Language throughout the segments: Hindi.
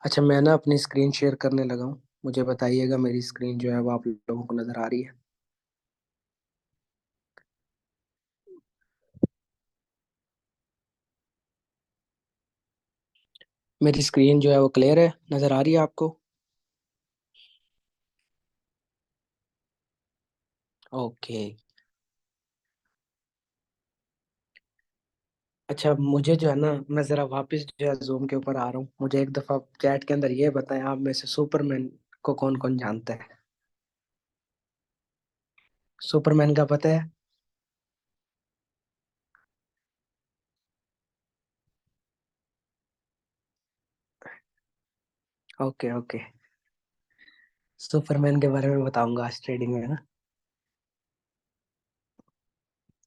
अच्छा, मैं ना अपनी स्क्रीन शेयर करने लगा हूँ। मुझे बताइएगा मेरी स्क्रीन जो है वो आप लोगों को नजर आ रही है? मेरी स्क्रीन जो है वो क्लियर है, नजर आ रही है आपको? ओके। अच्छा, मुझे जो है ना, मैं जरा वापस जो है जूम के ऊपर आ रहा हूँ। मुझे एक दफा चैट के अंदर ये बताएं, आप में से सुपरमैन को कौन कौन जानता है? सुपरमैन का पता है? Okay okay. सुपरमैन के बारे में बताऊंगा आज ट्रेडिंग में ना।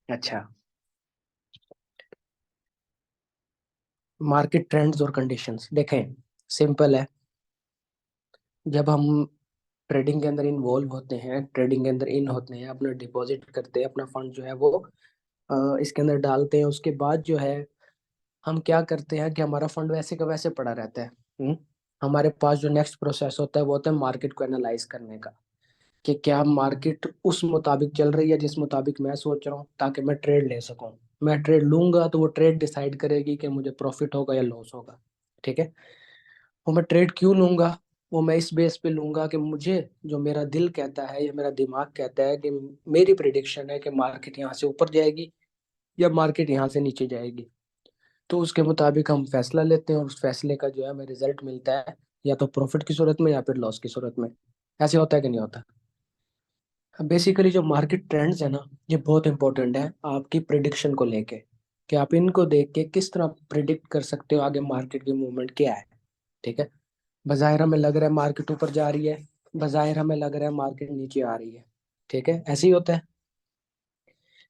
अच्छा, मार्केट ट्रेंड्स और कंडीशंस देखें। सिंपल है। जब हम ट्रेडिंग के अंदर इन्वॉल्व होते हैं, ट्रेडिंग के अंदर इन होते हैं, अपना डिपॉजिट करते हैं, अपना फंड जो है वो इसके अंदर डालते हैं, उसके बाद जो है हम क्या करते हैं कि हमारा फंड वैसे का वैसे पड़ा रहता है। हमारे पास जो नेक्स्ट प्रोसेस होता है वो होता है मार्केट को एनालाइज करने का, कि क्या मार्केट उस मुताबिक चल रही है जिस मुताबिक मैं सोच रहा हूँ, ताकि मैं ट्रेड ले सकूं। मैं ट्रेड लूंगा तो वो ट्रेड डिसाइड करेगी कि मुझे प्रॉफिट होगा या लॉस होगा। ठीक है। वो मैं ट्रेड क्यों लूंगा? वो मैं इस बेस पे लूंगा कि मुझे जो मेरा दिल कहता है या मेरा दिमाग कहता है कि मेरी प्रिडिक्शन है कि मार्केट यहाँ से ऊपर जाएगी या मार्केट यहाँ से नीचे जाएगी। तो उसके मुताबिक हम फैसला लेते हैं और उस फैसले का जो है हमें रिजल्ट मिलता है, या तो प्रॉफिट की सूरत में या फिर लॉस की सूरत में। ऐसे होता है कि नहीं होता? बेसिकली जो मार्केट ट्रेंड्स है ना, ये बहुत इंपॉर्टेंट है आपकी प्रिडिक्शन को लेके, कि आप इनको देख के किस तरह प्रिडिक्ट कर सकते हो आगे मार्केट की मूवमेंट क्या है। ठीक है। बाज़ाहिर हमें लग रहा है मार्केट ऊपर जा रही है, बाज़ाहिर हमें लग रहा है मार्केट नीचे आ रही है। ठीक है, ऐसे ही होता है।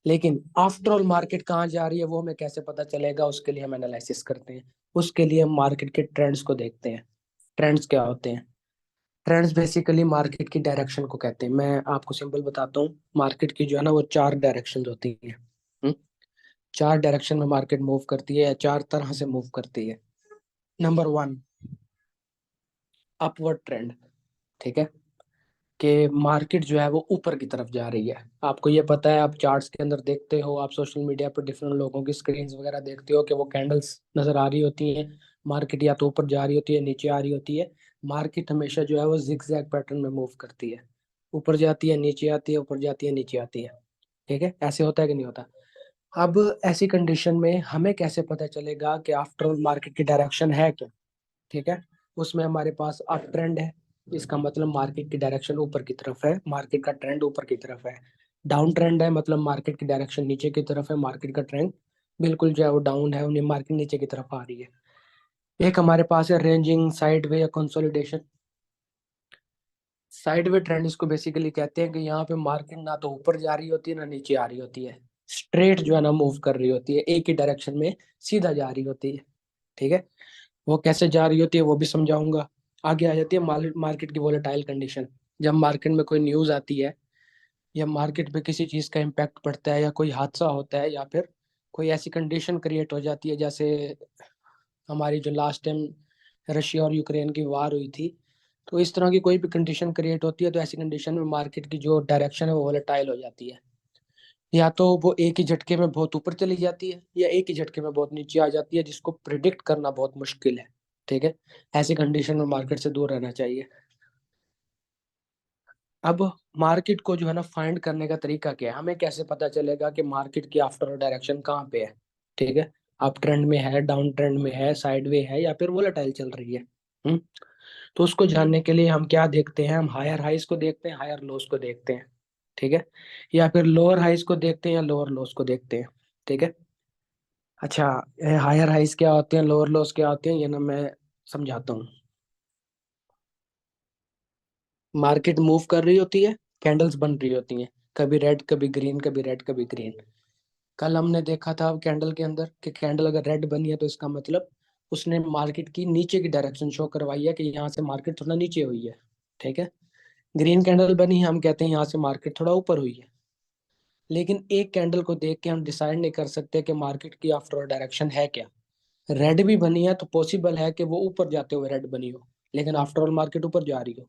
लेकिन आफ्टर ऑल मार्केट कहाँ जा रही है वो हमें कैसे पता चलेगा? उसके लिए हम एनालिसिस करते हैं। उसके लिए हम मार्केट के ट्रेंड्स को देखते हैं। ट्रेंड्स क्या होते हैं? ट्रेंड्स बेसिकली मार्केट की डायरेक्शन को कहते हैं। मैं आपको सिंपल बताता हूँ। मार्केट की जो है ना वो चार डायरेक्शन होती हैं। हम्म? चार डायरेक्शन में मार्केट मूव करती है, या चार तरह से मूव करती है। Number one, upward trend. ठीक है। कि मार्केट जो है वो ऊपर की तरफ जा रही है। आपको ये पता है, आप चार्ट्स के अंदर देखते हो, आप सोशल मीडिया पर डिफरेंट लोगों की स्क्रीन्स वगैरह देखते हो कि वो कैंडल्स नजर आ रही होती हैं। मार्केट या तो ऊपर जा रही होती है, नीचे आ रही होती है। मार्केट हमेशा जो है वो जिगजैग पैटर्न में मूव करती है। ऊपर जाती है, नीचे आती है, ऊपर जाती है, नीचे आती है। ठीक है, ऐसे होता है कि नहीं होता? अब ऐसी कंडीशन में हमें कैसे पता चलेगा कि आफ्टर मार्केट की डायरेक्शन है क्या? ठीक है। उसमें हमारे पास अप ट्रेंड है। इसका मतलब मार्केट की डायरेक्शन ऊपर की तरफ है, मार्केट का ट्रेंड ऊपर की तरफ है। डाउन ट्रेंड है, मतलब मार्केट की डायरेक्शन नीचे की तरफ है, मार्केट का ट्रेंड बिल्कुल जो है वो डाउन है, उन्हें मार्केट नीचे की तरफ आ रही है। एक हमारे पास है रेंजिंग साइड वे या कंसोलिडेशन। साइड वे ट्रेंड इसको बेसिकली कहते हैं कि यहाँ पे मार्केट ना तो ऊपर जा रही होती है ना नीचे आ रही होती है। स्ट्रेट जो है ना मूव कर रही होती है, एक ही डायरेक्शन में सीधा जा रही होती है। ठीक है। वो कैसे जा रही होती है वो भी समझाऊंगा। आगे आ जाती है मार्केट की वोलेटाइल कंडीशन। जब मार्केट में कोई न्यूज आती है, या मार्केट पे किसी चीज का इम्पैक्ट पड़ता है, या कोई हादसा होता है, या फिर कोई ऐसी कंडीशन क्रिएट हो जाती है, जैसे हमारी जो लास्ट टाइम रशिया और यूक्रेन की वार हुई थी। तो इस तरह की कोई भी कंडीशन क्रिएट होती है, तो ऐसी कंडीशन में मार्केट की जो डायरेक्शन है वो वोलेटाइल हो जाती है। या तो वो एक ही झटके में बहुत ऊपर चली जाती है, या एक ही झटके में बहुत नीचे आ जाती है, जिसको प्रिडिक्ट करना बहुत मुश्किल है। ठीक है। ऐसी कंडीशन में मार्केट से दूर रहना चाहिए। अब मार्केट को जो है ना फाइंड करने का तरीका क्या है? हमें कैसे पता चलेगा कि मार्केट की आफ्टर डायरेक्शन कहाँ पे है? ठीक है। अप ट्रेंड में है, डाउन ट्रेंड में है, साइडवे है, या फिर वोलेटाइल चल रही है। हम्म। तो उसको जानने के लिए हम क्या देखते हैं? हम हायर हाइस को देखते हैं, हायर लोस को देखते हैं। ठीक है। या फिर लोअर हाइस को देखते हैं, या लोअर लोस को देखते हैं। ठीक है। अच्छा, हायर हाइस क्या होते हैं, लोअर लोस क्या होते हैं, ये ना मैं समझाता हूँ। मार्केट मूव कर रही होती है, कैंडल्स बन रही होती हैं, कभी रेड कभी ग्रीन, कभी रेड कभी ग्रीन। कल हमने देखा था कैंडल के अंदर कि कैंडल अगर रेड बनी है तो इसका मतलब उसने मार्केट की नीचे की डायरेक्शन शो करवाई है, कि यहाँ से मार्केट थोड़ा नीचे हुई है। ठीक है। ग्रीन कैंडल बनी है, हम कहते हैं यहाँ से मार्केट थोड़ा ऊपर हुई है। लेकिन एक कैंडल को देख के हम डिसाइड नहीं कर सकते कि मार्केट की आफ्टर डायरेक्शन है क्या। रेड भी बनी है तो पॉसिबल है कि वो ऊपर जाते हुए रेड बनी हो, लेकिन आफ्टर ऑल मार्केट ऊपर जा रही हो।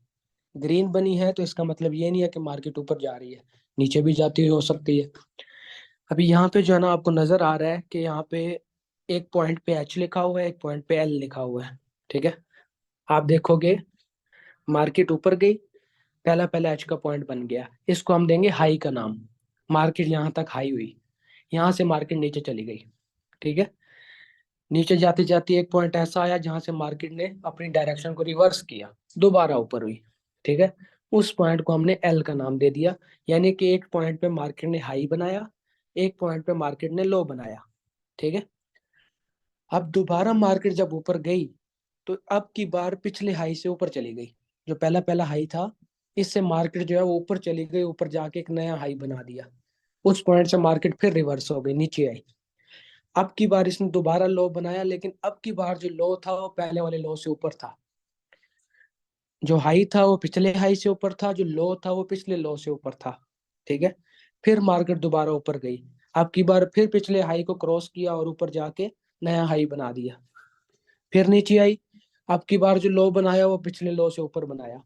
ग्रीन बनी है तो इसका मतलब ये नहीं है कि मार्केट ऊपर जा रही है, नीचे भी जाती हुई हो सकती है। अभी यहाँ पे जो है ना, आपको नजर आ रहा है कि यहाँ पे एक पॉइंट पे एच लिखा हुआ है, एक पॉइंट पे एल लिखा हुआ है। ठीक है, आप देखोगे मार्केट ऊपर गई, पहला पहला एच का पॉइंट बन गया, इसको हम देंगे हाई का नाम। मार्केट यहाँ तक हाई हुई, यहाँ से मार्केट नीचे चली गई। ठीक है, नीचे जाते जाते एक पॉइंट ऐसा आया जहां से मार्केट ने अपनी डायरेक्शन को रिवर्स किया, दोबारा ऊपर हुई। ठीक है, उस पॉइंट को हमने एल का नाम दे दिया। यानी कि एक पॉइंट पे मार्केट ने हाई बनाया, एक पॉइंट पे मार्केट ने लो बनाया। ठीक है, अब दोबारा मार्केट जब ऊपर गई तो अब की बार पिछले हाई से ऊपर चली गई। जो पहला पहला हाई था, इससे मार्केट जो है वो ऊपर चली गई, ऊपर जाके एक नया हाई बना दिया। उस पॉइंट से मार्केट फिर रिवर्स हो गई, नीचे आई। अब की बार इसने दोबारा लो बनाया, लेकिन अब की बार जो लो था वो पहले वाले लो से ऊपर था। जो हाई था वो पिछले हाई से ऊपर था, जो लो था वो पिछले लो से ऊपर था। ठीक है, फिर मार्केट दोबारा ऊपर गई। अब की बार फिर पिछले हाई को क्रॉस किया और ऊपर जाके नया हाई बना दिया। फिर नीचे आई, अब की बार जो लो बनाया वो पिछले लो से ऊपर बनाया।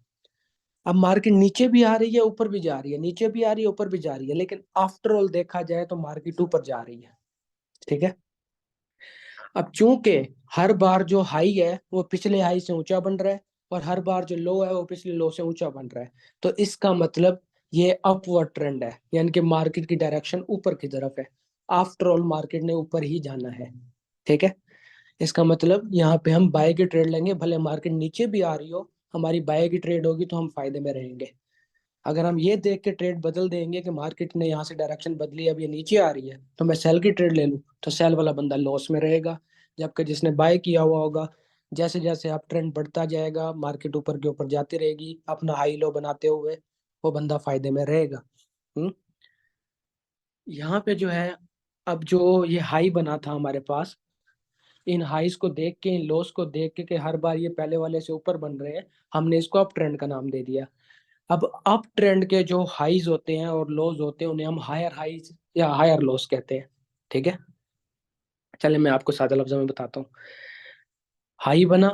अब मार्केट नीचे भी आ रही है, ऊपर भी जा रही है, नीचे भी आ रही है, ऊपर भी जा रही है, लेकिन आफ्टर ऑल देखा जाए तो मार्केट ऊपर जा रही है। ठीक है, अब चूंकि हर बार जो हाई है वो पिछले हाई से ऊंचा बन रहा है, और हर बार जो लो है वो पिछले लो से ऊंचा बन रहा है, तो इसका मतलब ये अपवर्ड ट्रेंड है, यानी कि मार्केट की डायरेक्शन ऊपर की तरफ है। आफ्टर ऑल मार्केट ने ऊपर ही जाना है। ठीक है, इसका मतलब यहाँ पे हम बाय की ट्रेड लेंगे, भले मार्केट नीचे भी आ रही हो, हमारी बाय की ट्रेड होगी तो हम फायदे में रहेंगे। अगर हम ये देख के ट्रेड बदल देंगे कि मार्केट ने यहाँ से डायरेक्शन बदली, अब ये नीचे आ रही है तो मैं सेल की ट्रेड ले लूँ, तो सेल वाला बंदा लॉस में रहेगा। जबकि जिसने बाय किया हुआ होगा, जैसे जैसे आप ट्रेंड बढ़ता जाएगा, मार्केट ऊपर के ऊपर जाती रहेगी अपना हाई लो बनाते हुए, वो बंदा फायदे में रहेगा। हम्म यहाँ पे जो है, अब जो ये हाई बना था हमारे पास, इन हाइस को देख के, इन लोस को देख के कि हर बार ये पहले वाले से ऊपर बन रहे हैं, हमने इसको अप ट्रेंड का नाम दे दिया। अब अप ट्रेंड के जो हाइज होते हैं और लोज होते हैं उन्हें हम हायर हाइज या हायर लोस कहते हैं। ठीक है, चलिए मैं आपको सादा लफ्जों में बताता हूँ। हाई बना,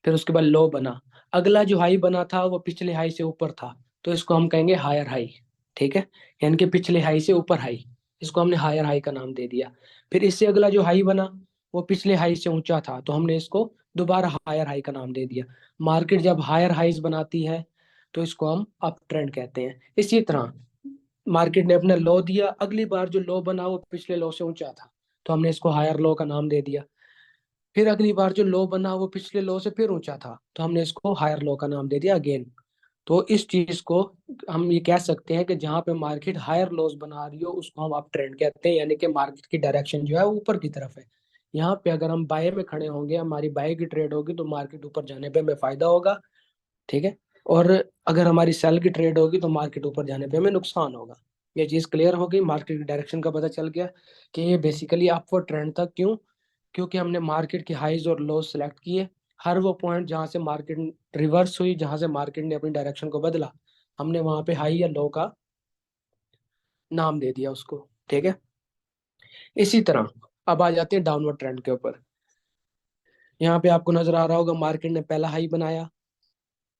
फिर उसके बाद लो बना, अगला जो हाई बना था वो पिछले हाई से ऊपर था, तो इसको हम कहेंगे हायर हाई। ठीक है, यानी कि पिछले हाई से ऊपर हाई, इसको हमने हायर हाई का नाम दे दिया। फिर इससे अगला जो हाई बना वो पिछले हाई से ऊंचा था, तो हमने इसको दोबारा हायर हाई का नाम दे दिया। मार्केट जब हायर हाइज बनाती है तो इसको हम अप ट्रेंड कहते हैं। इसी तरह मार्केट ने अपना लो दिया, अगली बार जो लो बना वो पिछले लो से ऊंचा था, तो हमने इसको हायर लो का नाम दे दिया। फिर अगली बार जो लो बना वो पिछले लो से फिर ऊंचा था, तो हमने इसको हायर लो का नाम दे दिया अगेन। तो इस चीज को हम ये कह सकते हैं कि जहां पे मार्केट हायर लोज बना रही हो उसको हम अप ट्रेंड कहते हैं, यानी कि मार्केट की डायरेक्शन जो है वो ऊपर की तरफ है। यहाँ पे अगर हम बाय में खड़े होंगे, हमारी बाय की ट्रेड होगी, तो मार्केट ऊपर जाने पे हमें फायदा होगा। ठीक है, और अगर हमारी सेल की ट्रेड होगी तो मार्केट ऊपर जाने पे हमें नुकसान होगा। ये चीज क्लियर हो गई, मार्केट की डायरेक्शन का पता चल गया कि ये बेसिकली अपवर्ड ट्रेंड था। क्यों? क्योंकि हमने मार्केट की हाइज और लोज सेलेक्ट किए। हर वो पॉइंट जहां से मार्केट रिवर्स हुई, जहां से मार्केट ने अपनी डायरेक्शन को बदला, हमने वहां पे हाई या लो का नाम दे दिया उसको। ठीक है, इसी तरह अब आ जाते हैं डाउनवर्ड ट्रेंड के ऊपर। यहाँ पे आपको नजर आ रहा होगा मार्केट ने पहला हाई बनाया,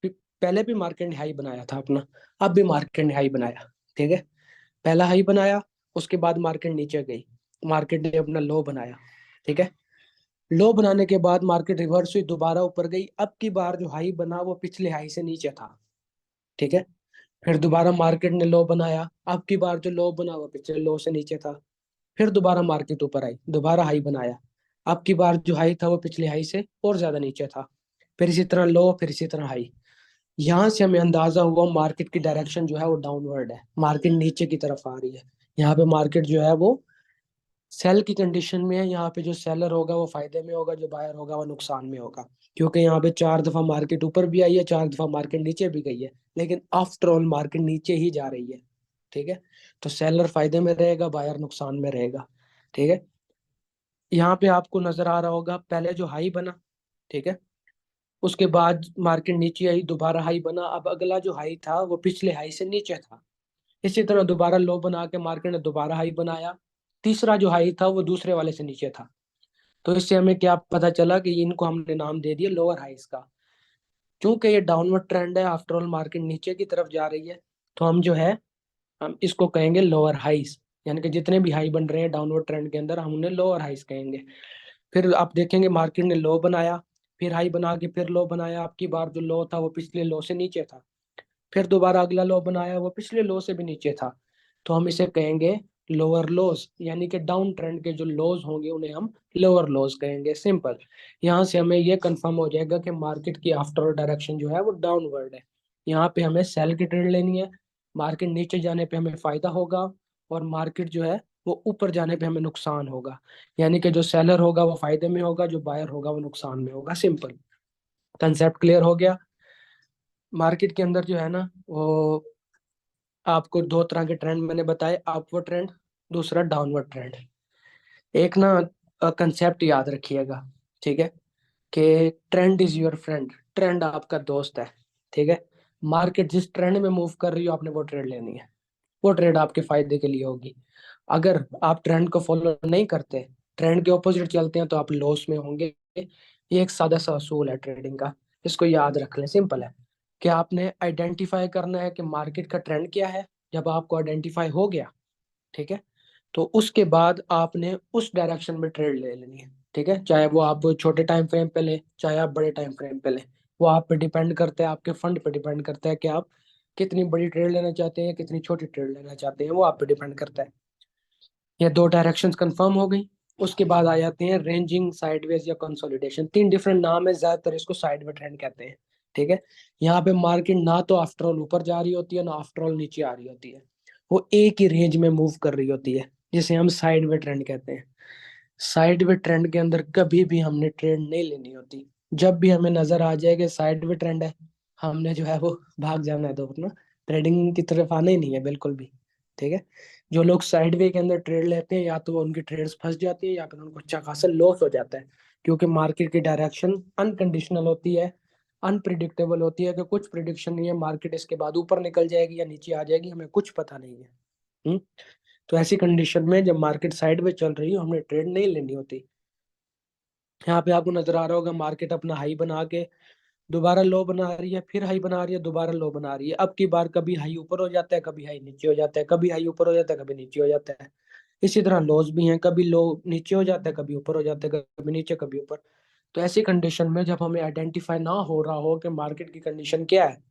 पहले भी मार्केट ने हाई बनाया था अपना, अब भी मार्केट ने हाई बनाया। ठीक है, पहला हाई बनाया, उसके बाद मार्केट नीचे गई, मार्केट ने अपना लो बनाया। ठीक है, लो बनाने के बाद मार्केट रिवर्स हुई, दोबारा ऊपर गई। अब की बार जो हाई बना वो पिछले हाई से नीचे था। ठीक है, फिर दोबारा मार्केट ने लो बनाया, अब की बार जो लो बना वो पिछले लो से नीचे था। फिर दोबारा मार्केट ऊपर आई, दोबारा हाई बनाया, अब की बार जो हाई था वो पिछले हाई से और ज्यादा नीचे था। फिर इसी तरह लो, फिर इसी तरह हाई। यहाँ से हमें अंदाजा हुआ मार्केट की डायरेक्शन जो है वो डाउनवर्ड है, मार्केट नीचे की तरफ आ रही है। यहाँ पे मार्केट जो है वो सेल की कंडीशन में है। यहाँ पे जो सेलर होगा वो फायदे में होगा, जो बायर होगा वो नुकसान में होगा। क्योंकि यहाँ पे 4 दफा मार्केट ऊपर भी आई है, 4 दफा मार्केट नीचे भी गई है, लेकिन आफ्टर ऑल मार्केट नीचे ही जा रही है। ठीक है, तो सेलर फायदे में रहेगा, बायर नुकसान में रहेगा। ठीक है, यहाँ पे आपको नजर आ रहा होगा पहले जो हाई बना, ठीक है, उसके बाद मार्केट नीचे आई, दोबारा हाई बना, अब अगला जो हाई था वो पिछले हाई से नीचे था। इसी तरह दोबारा लो बना के मार्केट ने दोबारा हाई बनाया, तीसरा जो हाई था वो दूसरे वाले से नीचे था। तो इससे हमें क्या पता चला कि इनको हमने नाम दे दिया लोअर हाइस का। क्योंकि ये डाउनवर्ड ट्रेंड है, आफ्टर ऑल मार्केट नीचे की तरफ जा रही है, तो हम जो है हम इसको कहेंगे लोअर हाइस। यानी कि जितने भी हाई बन रहे हैं डाउनवर्ड ट्रेंड के अंदर, हम उन्हें लोअर हाइस कहेंगे। फिर आप देखेंगे मार्केट ने लो बनाया, फिर हाई बना के फिर लो बनाया। आपकी बार जो लो था वो पिछले लो से नीचे था, फिर दोबारा अगला लो बनाया, वो पिछले लो से भी नीचे था। तो हम इसे कहेंगे लोअर लोज, यानी कि डाउन ट्रेंड के जो लोज होंगे उन्हें हम लोअर लोज कहेंगे। सिंपल। यहाँ से हमें ये कंफर्म हो जाएगा कि मार्केट की आफ्टर डायरेक्शन जो है वो डाउनवर्ड है। यहाँ पे हमें सेल की ट्रेड लेनी है। मार्केट नीचे जाने पे हमें फायदा होगा, और मार्केट जो है वो ऊपर जाने पे हमें नुकसान होगा। यानी कि जो सेलर होगा वो फायदे में होगा, जो बायर होगा वो नुकसान में होगा। सिंपल। कंसेप्ट क्लियर हो गया। मार्केट के अंदर जो है ना वो आपको दो तरह के ट्रेंड मैंने बताए, अपवर्ड ट्रेंड, दूसरा डाउनवर्ड ट्रेंड। एक ना कंसेप्ट याद रखिएगा, ठीक है, कि trend is your friend. Trend आपका दोस्त है, ठीक है। मार्केट जिस ट्रेंड में मूव कर रही हो आपने वो ट्रेड लेनी है, वो ट्रेड आपके फायदे के लिए होगी। अगर आप ट्रेंड को फॉलो नहीं करते, ट्रेंड के ऑपोजिट चलते हैं, तो आप लॉस में होंगे। ये एक सादा सा असूल है ट्रेडिंग का, इसको याद रख लें। सिंपल है कि आपने आइडेंटिफाई करना है कि मार्केट का ट्रेंड क्या है। जब आपको आइडेंटिफाई हो गया, ठीक है, तो उसके बाद आपने उस डायरेक्शन में ट्रेड ले लेनी है, ठीक है। चाहे वो आप छोटे टाइम फ्रेम पे लें, चाहे आप बड़े टाइम फ्रेम पे लें, वो आप पे डिपेंड करता है, आपके फंड पे डिपेंड करता है कि आप कितनी बड़ी ट्रेड लेना चाहते हैं, कितनी छोटी ट्रेड लेना चाहते हैं, वो आप पे डिपेंड करता है। ये दो डायरेक्शंस कंफर्म हो गई। उसके बाद आ जाते हैं रेंजिंग, साइडवेज या कंसोलिडेशन। तीन डिफरेंट नाम है, ज्यादातर इसको साइडवे ट्रेंड कहते हैं, ठीक है। यहाँ पे मार्केट ना तो आफ्टर ऑल ऊपर जा रही होती है, ना आफ्टर ऑल नीचे आ रही होती है, वो एक ही रेंज में मूव कर रही होती है, जिसे हम साइडवे ट्रेंड कहते हैं। साइडवे ट्रेंड के अंदर कभी भी हमने ट्रेड नहीं लेनी होती। जब भी हमें नजर आ जाए कि साइडवे ट्रेंड है, हमने जो है वो भाग जाना है, तो अपना ट्रेडिंग की तरफ आना ही नहीं है बिल्कुल भी, ठीक है। जो लोग साइडवे के अंदर ट्रेड लेते हैं, या तो उनकी ट्रेड्स फंस जाती है, या फिर उनको अच्छा खासा लॉस हो जाता है। क्योंकि मार्केट की डायरेक्शन अनकंडीशनल होती है, अनप्रिडिक्टेबल होती है, कि कुछ प्रिडिक्शन नहीं है, मार्केट इसके बाद ऊपर निकल जाएगी या नीचे आ जाएगी, हमें कुछ पता नहीं है। हम्म। तो ऐसी कंडीशन में जब मार्केट साइड में चल रही हो, हमने ट्रेड नहीं लेनी होती। यहाँ पे आपको नजर आ रहा होगा मार्केट अपना हाई बना के दोबारा लो बना रही है, फिर हाई बना रही है, दोबारा लो बना रही है। अब की बार कभी हाई ऊपर हो जाता है, कभी हाई नीचे हो जाता है, कभी हाई ऊपर हो जाता है, कभी नीचे हो जाता है। इसी तरह लॉस भी हैं, कभी लो नीचे हो जाता है, कभी ऊपर हो जाता है, कभी नीचे, कभी ऊपर। तो ऐसी कंडीशन में जब हमें आइडेंटिफाई ना हो रहा हो कि मार्केट की कंडीशन क्या है,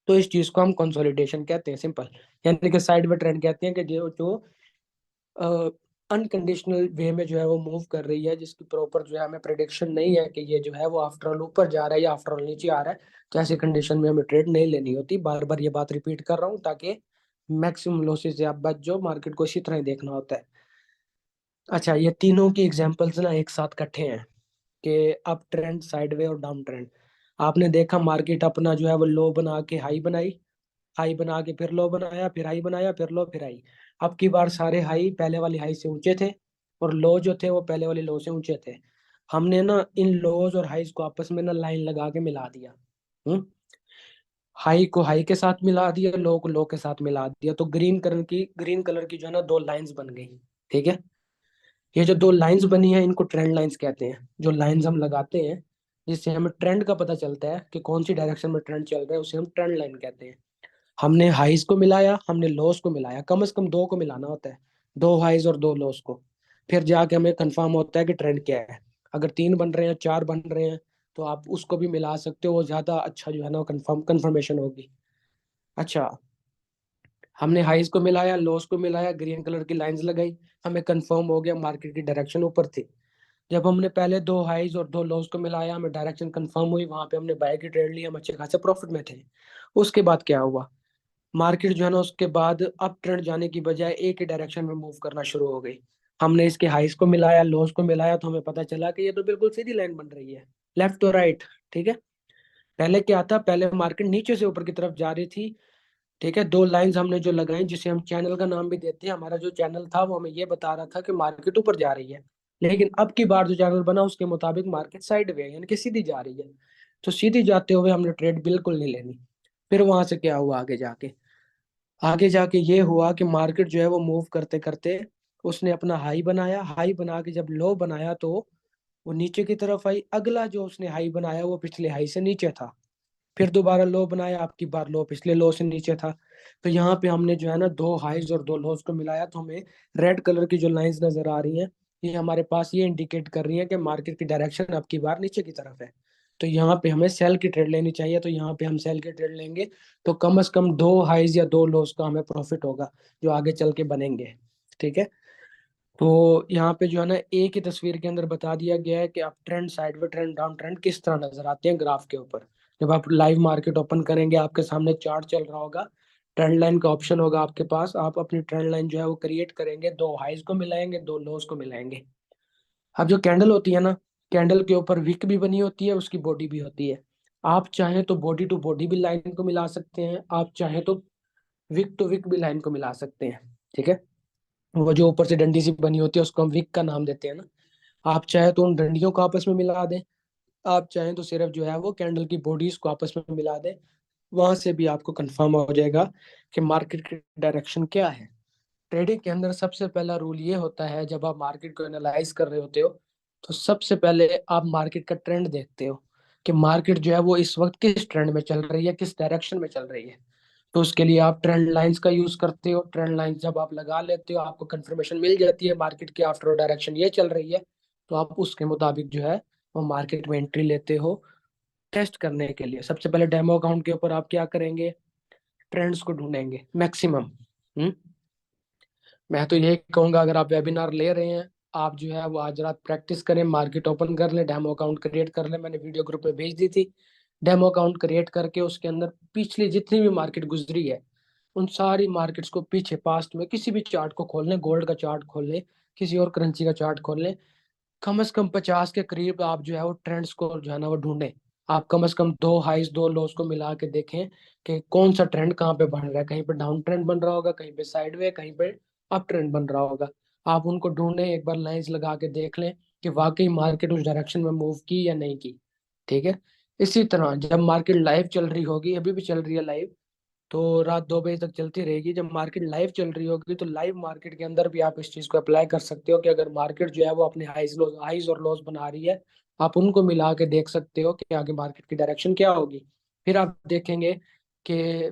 तो इस चीज को हम कंसोलिडेशन कहते हैं। सिंपल। यानी कि साइड में ट्रेंड कहते हैं कि जो जो अनकंडीशनल वे में जो है वो मूव कर रही है, जिसकी प्रॉपर जो है हमें प्रिडिक्शन नहीं है कि ये जो है वो आफ्टर ऑल ऊपर जा रहा है या आफ्टर ऑल नीचे आ रहा है। तो ऐसी कंडीशन में हमें ट्रेड नहीं लेनी होती। बार बार ये बात रिपीट कर रहा हूँ ताकि मैक्सिमम लॉसेस से आप बच जाओ। मार्केट को इसी तरह ही देखना होता है। अच्छा, ये तीनों की एग्जांपल्स ना एक साथ इकट्ठे हैं, कि अप ट्रेंड, साइडवे और डाउन ट्रेंड। आपने देखा मार्केट अपना जो है वो लो बना के हाई बनाई, हाई बना के फिर लो बनाया, फिर हाई बनाया, फिर लो, फिर हाई। अब की बार सारे हाई पहले वाली हाई से ऊंचे थे, और लो जो थे वो पहले वाले लो से ऊंचे थे। हमने ना इन लोज और हाईज को आपस में ना लाइन लगा के मिला दिया। हम्म। हाई को हाई के साथ मिला दिया, लो को लो के साथ मिला दिया, तो ग्रीन कलर की जो है ना दो लाइंस बन गई, ठीक है। ये जो दो लाइंस बनी है इनको ट्रेंड लाइंस कहते हैं। जो लाइंस हम लगाते हैं जिससे हमें ट्रेंड का पता चलता है कि कौन सी डायरेक्शन में ट्रेंड चल रहा है, उसे हम ट्रेंड लाइन कहते हैं। हमने हाइज को मिलाया, हमने लोस को मिलाया, कम से कम दो को मिलाना होता है, दो हाइज और दो लोस को। फिर जाके हमें कंफर्म होता है कि ट्रेंड क्या है। अगर तीन बन रहे हैं, चार बन रहे हैं, तो आप उसको भी मिला सकते हो, वो ज्यादा अच्छा जो है ना कंफर्मेशन होगी। अच्छा, हमने हाइज को मिलाया, लोस को मिलाया, ग्रीन कलर की लाइंस लगाई, हमें कंफर्म हो गया मार्केट की डायरेक्शन ऊपर थी। जब हमने पहले दो हाइज और दो लोस को मिलाया, हमें डायरेक्शन कंफर्म हुई, वहां पे हमने बाय की ट्रेड ली, हम अच्छे खासे प्रॉफिट में थे। उसके बाद क्या हुआ, मार्केट जो है ना उसके बाद अप ट्रेंड जाने की बजाय एक ही डायरेक्शन में मूव करना शुरू हो गई। हमने इसके हाइस को मिलाया, लोस को मिलाया, तो हमें पता चला कि ये तो बिल्कुल सीधी लाइन बन रही है, लेफ्ट टू राइट, ठीक है। पहले क्या था, पहले मार्केट नीचे से ऊपर की तरफ जा रही थी, ठीक है। दो लाइंस हमने जो लगाई, जिसे हम चैनल का नाम भी देते हैं, हमारा जो चैनल था वो हमें ये बता रहा था कि मार्केट ऊपर जा रही है। लेकिन अब की बार जो चैनल बना उसके मुताबिक मार्केट साइड वे यानी कि सीधी जा रही है। तो सीधी जाते हुए हमने ट्रेड बिल्कुल नहीं लेनी। फिर वहां से क्या हुआ, आगे जाके ये हुआ कि मार्केट जो है वो मूव करते करते उसने अपना हाई बनाया, हाई बना के जब लो बनाया, तो वो नीचे की तरफ आई, अगला जो उसने हाई बनाया वो पिछले हाई से नीचे था, फिर दोबारा लो बनाया, आपकी बार लो पिछले लो से नीचे था। तो यहाँ पे हमने जो है ना दो हाइज और दो लोज को मिलाया, तो हमें रेड कलर की जो लाइंस नजर आ रही हैं, ये हमारे पास ये इंडिकेट कर रही है कि मार्केट की डायरेक्शन आपकी बार नीचे की तरफ है। तो यहाँ पे हमें सेल की ट्रेड लेनी चाहिए, तो यहाँ पे हम सेल की ट्रेड लेंगे, तो कम से कम दो हाइज या दो लोज का हमें प्रॉफिट होगा जो आगे चल के बनेंगे। ठीक है। तो यहाँ पे जो है ना एक ही तस्वीर के अंदर बता दिया गया है कि आप trend, sideway trend, down trend किस तरह नजर आते हैं ग्राफ के ऊपर। जब आप लाइव मार्केट ओपन करेंगे, आपके सामने चार्ट चल रहा होगा, ट्रेंड लाइन का ऑप्शन होगा आपके पास, आप अपनी ट्रेंड लाइन जो है वो क्रिएट करेंगे, दो हाइज को मिलाएंगे, दो लोज को मिलाएंगे। अब जो कैंडल होती है ना, कैंडल के ऊपर विक भी बनी होती है, उसकी बॉडी भी होती है। आप चाहें तो बॉडी टू बॉडी भी लाइन को मिला सकते हैं, आप चाहें तो विक टू विक भी लाइन को मिला सकते हैं। ठीक है। वो जो ऊपर से डंडी सी बनी होती है उसको हम विक का नाम देते हैं ना। आप चाहे तो उन डंडियों को आपस में मिला दें, आप चाहें तो सिर्फ जो है वो कैंडल की बॉडीज को आपस में मिला दें, वहां से भी आपको कंफर्म हो जाएगा कि मार्केट की डायरेक्शन क्या है। ट्रेडिंग के अंदर सबसे पहला रूल ये होता है, जब आप मार्केट को एनालाइज कर रहे होते हो, तो सबसे पहले आप मार्केट का ट्रेंड देखते हो कि मार्केट जो है वो इस वक्त किस ट्रेंड में चल रही है, किस डायरेक्शन में चल रही है। तो उसके लिए आप ट्रेंड लाइंस का यूज करते हो। ट्रेंड लाइंस जब आप लगा लेते हो, आपको कंफर्मेशन मिल जाती है मार्केट की आफ्टर डायरेक्शन ये चल रही है, तो आप उसके मुताबिक जो है वो मार्केट में एंट्री लेते हो। टेस्ट करने के लिए सबसे पहले डेमो अकाउंट के ऊपर आप क्या करेंगे, ट्रेंड्स को ढूंढेंगे मैक्सिमम। मैं तो यही कहूंगा, अगर आप वेबिनार ले रहे हैं, आप जो है वो आज रात प्रैक्टिस करें, मार्केट ओपन कर लें, डेमो अकाउंट क्रिएट कर लें, मैंने वीडियो ग्रुप में भेज दी थी। डेमो अकाउंट क्रिएट करके उसके अंदर पिछली जितनी भी मार्केट गुजरी है, उन सारी मार्केट्स को पीछे पास्ट में किसी भी चार्ट को खोल लें, गोल्ड का चार्ट खोल लें, किसी और करेंसी का चार्ट खोल लें, कम से कम 50 के करीब आप जो है वो ट्रेंड्स को जो है ना वो ढूंढें। आप कम से कम दो हाइस दो लोस को मिला के देखें कि कौन सा ट्रेंड कहाँ पे बन रहा है, कहीं पे डाउन ट्रेंड बन रहा होगा, कहीं पे साइडवे, कहीं पे अप ट्रेंड बन रहा होगा। आप उनको ढूंढें, एक बार लाइंस लगा के देख लें कि वाकई मार्केट उस डायरेक्शन में मूव की या नहीं की। ठीक है। इसी तरह जब मार्केट लाइव चल रही होगी, अभी भी चल रही है लाइव, तो रात 2 बजे तक चलती रहेगी, जब मार्केट लाइव चल रही होगी तो लाइव मार्केट के अंदर भी आप इस चीज को अप्लाई कर सकते हो कि अगर मार्केट जो है वो अपने हाइज और लॉस बना रही है, आप उनको मिला के देख सकते हो कि आगे मार्केट की डायरेक्शन क्या होगी। फिर आप देखेंगे कि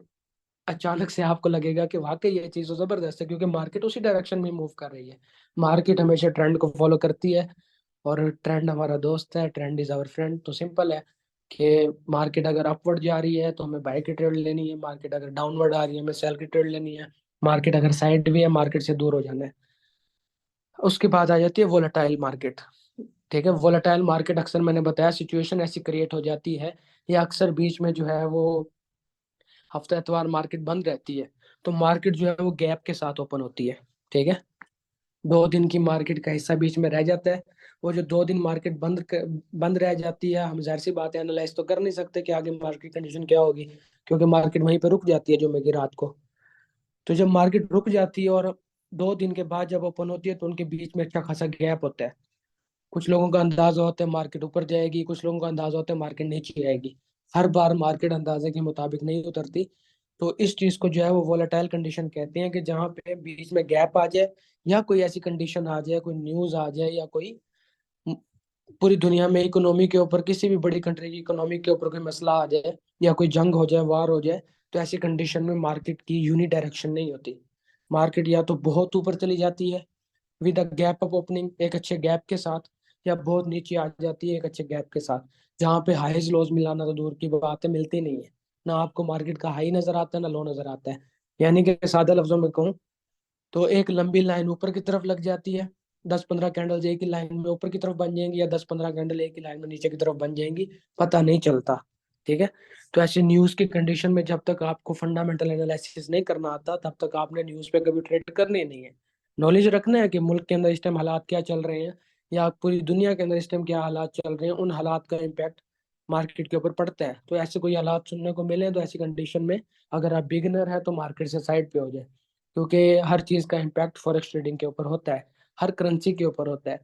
अचानक से आपको लगेगा कि वाकई ये चीज तो जबरदस्त है, क्योंकि मार्केट उसी डायरेक्शन में मूव कर रही है। मार्केट हमेशा ट्रेंड को फॉलो करती है, और ट्रेंड हमारा दोस्त है, ट्रेंड इज आवर फ्रेंड। तो सिंपल है कि मार्केट अगर अपवर्ड जा रही है तो हमें बाय की ट्रेड लेनी है, मार्केट अगर डाउनवर्ड आ रही है हमें सेल की ट्रेड लेनी है, मार्केट अगर साइड भी है मार्केट से दूर हो जाना है। उसके बाद आ जाती है वोलेटाइल मार्केट। ठीक है। वोलेटाइल मार्केट अक्सर मैंने बताया सिचुएशन ऐसी क्रिएट हो जाती है, या अक्सर बीच में जो है वो हफ्ता एतवार मार्केट बंद रहती है, तो मार्केट जो है वो गैप के साथ ओपन होती है। ठीक है। 2 दिन की मार्केट का हिस्सा बीच में रह जाता है। वो जो 2 दिन मार्केट बंद रह जाती है, हम जाहिर सी बात है एनालाइज तो कर नहीं सकते कि आगे मार्केट कंडीशन क्या होगी, क्योंकि मार्केट वहीं पे रुक जाती है जुमे की रात को। तो जब मार्केट रुक जाती है और 2 दिन के बाद जब ओपन होती है, तो उनके बीच में अच्छा खासा गैप होता है। कुछ लोगों का अंदाजा होता है मार्केट ऊपर जाएगी, कुछ लोगों का अंदाजा होता है मार्केट नीचे आएगी। हर बार मार्केट अंदाजे के मुताबिक नहीं उतरती। तो इस चीज को जो है वो वोलेटाइल कंडीशन कहते हैं, कि जहाँ पे बीच में गैप आ जाए, या कोई ऐसी कंडीशन आ जाए, कोई न्यूज आ जाए, या कोई पूरी दुनिया में इकोनॉमी के ऊपर, किसी भी बड़ी कंट्री की इकोनॉमी के ऊपर कोई मसला आ जाए, या कोई जंग हो जाए, वार हो जाए, तो ऐसी कंडीशन में मार्केट की यूनी डायरेक्शन नहीं होती। मार्केट या तो बहुत ऊपर चली जाती है with a gap up opening, एक अच्छे गैप के साथ, या बहुत नीचे आ जाती है एक अच्छे गैप के साथ, जहाँ पे हाईज लोज मिलाना तो दूर की बात है, मिलती नहीं है। ना आपको मार्केट का हाई नजर आता है, ना लो नजर आता है। यानी कि सादा लफ्जों में कहूँ तो एक लंबी लाइन ऊपर की तरफ लग जाती है, 10-15 कैंडल्स एक ही लाइन में ऊपर की तरफ बन जाएंगी, या 10-15 कैंडल एक ही लाइन में नीचे की तरफ बन जाएंगी, पता नहीं चलता। ठीक है। तो ऐसे न्यूज की कंडीशन में जब तक आपको फंडामेंटल एनालिसिस नहीं करना आता, तब तक आपने न्यूज पे कभी ट्रेड करनी नहीं है। नॉलेज रखना है कि मुल्क के अंदर इस टाइम हालात क्या चल रहे हैं, या पूरी दुनिया के अंदर इस टाइम क्या हालात चल रहे हैं, उन हालात का इम्पैक्ट मार्केट के ऊपर पड़ता है। तो ऐसे कोई हालात सुनने को मिले, तो ऐसी कंडीशन में अगर आप बिगिनर है तो मार्केट से साइड पे हो जाए, क्योंकि हर चीज का इम्पैक्ट फॉरेक्स ट्रेडिंग के ऊपर होता है, हर करेंसी के ऊपर होता है।